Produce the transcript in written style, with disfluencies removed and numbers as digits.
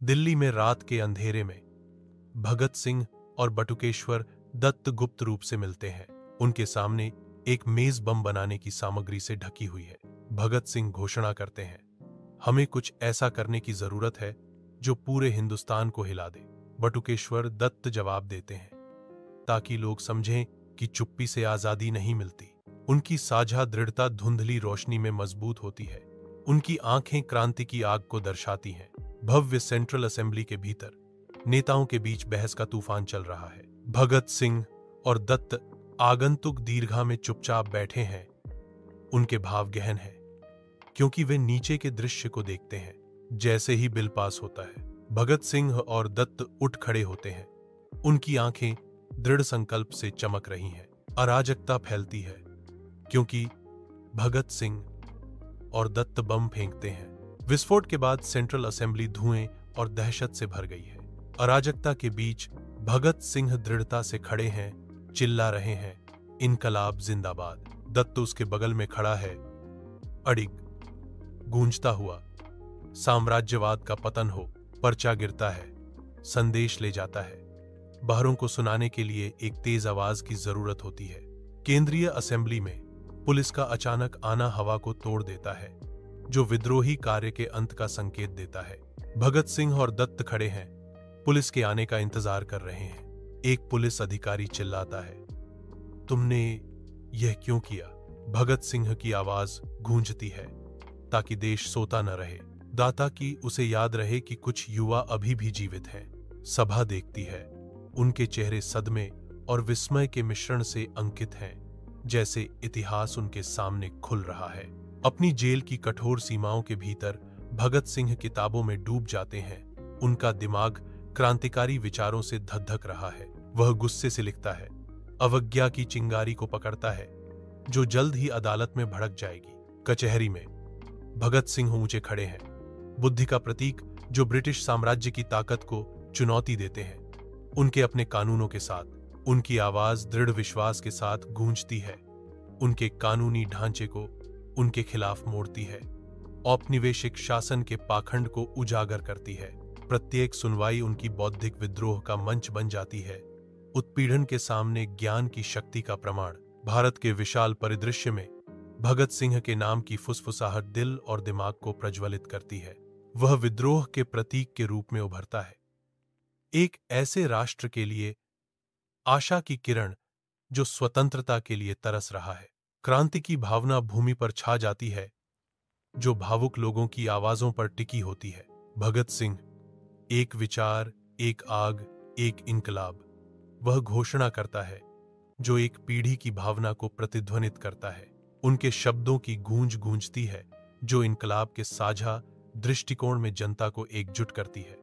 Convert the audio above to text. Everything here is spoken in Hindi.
दिल्ली में रात के अंधेरे में भगत सिंह और बटुकेश्वर दत्त गुप्त रूप से मिलते हैं। उनके सामने एक मेज बम बनाने की सामग्री से ढकी हुई है। भगत सिंह घोषणा करते हैं, हमें कुछ ऐसा करने की जरूरत है जो पूरे हिंदुस्तान को हिला दे। बटुकेश्वर दत्त जवाब देते हैं, ताकि लोग समझें कि चुप्पी से आजादी नहीं मिलती। उनकी साझा दृढ़ता धुंधली रोशनी में मजबूत होती है। उनकी आंखें क्रांति की आग को दर्शाती हैं। भव्य सेंट्रल असेंबली के भीतर नेताओं के बीच बहस का तूफान चल रहा है। भगत सिंह और दत्त आगंतुक दीर्घा में चुपचाप बैठे हैं। उनके भाव गहन हैं, क्योंकि वे नीचे के दृश्य को देखते हैं। जैसे ही बिल पास होता है, भगत सिंह और दत्त उठ खड़े होते हैं। उनकी आंखें दृढ़ संकल्प से चमक रही हैं। अराजकता फैलती है, क्योंकि भगत सिंह और दत्त बम फेंकते हैं। विस्फोट के बाद सेंट्रल असेंबली धुएं और दहशत से भर गई है। अराजकता के बीच भगत सिंह दृढ़ता से खड़े हैं, चिल्ला रहे हैं, इनकलाब जिंदाबाद। दत्त उसके बगल में खड़ा है, अडिग, गूंजता हुआ। साम्राज्यवाद का पतन हो, पर्चा गिरता है, संदेश ले जाता है। बाहरों को सुनाने के लिए एक तेज आवाज की जरूरत होती है। केंद्रीय असेंबली में पुलिस का अचानक आना हवा को तोड़ देता है, जो विद्रोही कार्य के अंत का संकेत देता है। भगत सिंह और दत्त खड़े हैं, पुलिस के आने का इंतजार कर रहे हैं। एक पुलिस अधिकारी चिल्लाता है, तुमने यह क्यों किया? भगत सिंह की आवाज गूंजती है, ताकि देश सोता न रहे, दाता की उसे याद रहे कि कुछ युवा अभी भी जीवित हैं। सभा देखती है, उनके चेहरे सदमे और विस्मय के मिश्रण से अंकित हैं, जैसे इतिहास उनके सामने खुल रहा है। अपनी जेल की कठोर सीमाओं के भीतर भगत सिंह किताबों में डूब जाते हैं। उनका दिमाग क्रांतिकारी विचारों से धधक रहा है। वह गुस्से से लिखता है, अवज्ञा की चिंगारी को पकड़ता है, जो जल्द ही अदालत में भड़क जाएगी। कचहरी में भगत सिंह ऊंचे खड़े हैं, बुद्धि का प्रतीक, जो ब्रिटिश साम्राज्य की ताकत को चुनौती देते हैं। उनके अपने कानूनों के साथ उनकी आवाज दृढ़ विश्वास के साथ गूंजती है। उनके कानूनी ढांचे को उनके खिलाफ मोड़ती है, औपनिवेशिक शासन के पाखंड को उजागर करती है। प्रत्येक सुनवाई उनकी बौद्धिक विद्रोह का मंच बन जाती है। उत्पीड़न के सामने ज्ञान की शक्ति का प्रमाण। भारत के विशाल परिदृश्य में भगत सिंह के नाम की फुसफुसाहट दिल और दिमाग को प्रज्वलित करती है। वह विद्रोह के प्रतीक के रूप में उभरता है, एक ऐसे राष्ट्र के लिए आशा की किरण जो स्वतंत्रता के लिए तरस रहा है। क्रांति की भावना भूमि पर छा जाती है, जो भावुक लोगों की आवाजों पर टिकी होती है। भगत सिंह, एक विचार, एक आग, एक इनकलाब। वह घोषणा करता है जो एक पीढ़ी की भावना को प्रतिध्वनित करता है। उनके शब्दों की गूंज गूंजती है, जो इनकलाब के साझा दृष्टिकोण में जनता को एकजुट करती है।